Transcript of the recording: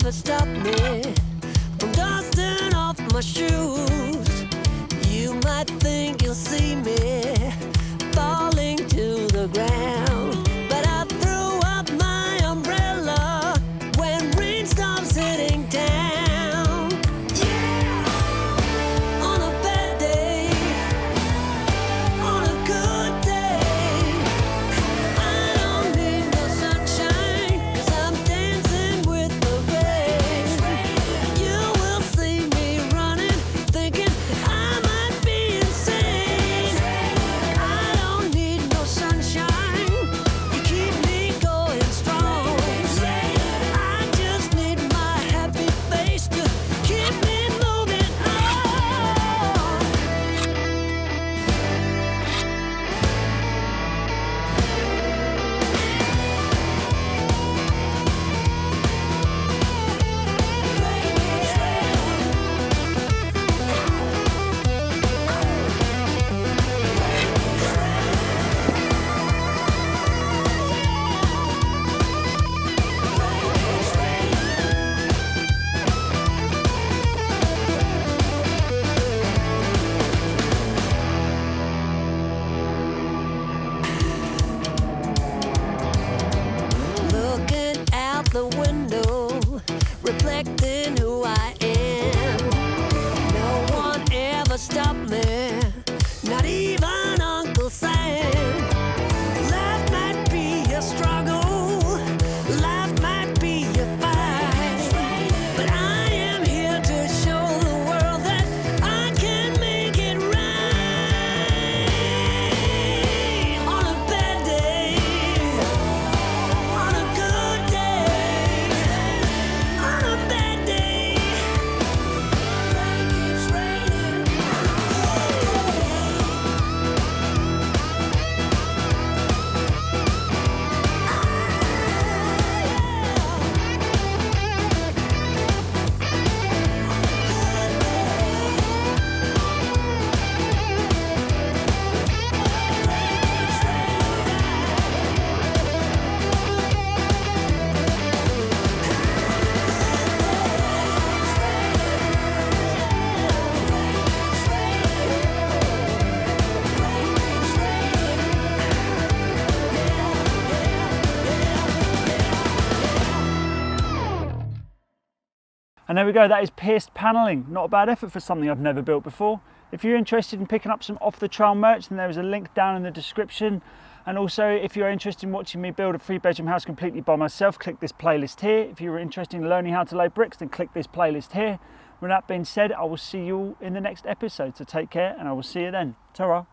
ever stop me from dusting off my shoes. You might think you'll see me falling to the ground, but I threw up my umbrella when rain stops hitting down. Yeah, on a bad day, on a good day, I don't need no sunshine, 'cause I'm dancing with the rain. You will see me running, thinking I might be insane. I don't need no sunshine, you keep me going strong. I just need my happy face to keep me moving on. Looking out the window, reflecting who I am. No one ever stopped me, not even Uncle Sam. Life might be a struggle, life might be a fight, but I am here to show the world that I can make it right. On a bad day, on a good day, on a bad day, rain keeps raining. And there we go, that is pierced panelling. Not a bad effort for something I've never built before. If you're interested in picking up some off the trail merch, then there is a link down in the description. And also, if you're interested in watching me build a 3-bedroom house completely by myself, click this playlist here. If you're interested in learning how to lay bricks, then click this playlist here. With that being said, I will see you all in the next episode. So take care, and I will see you then. Ta-ra.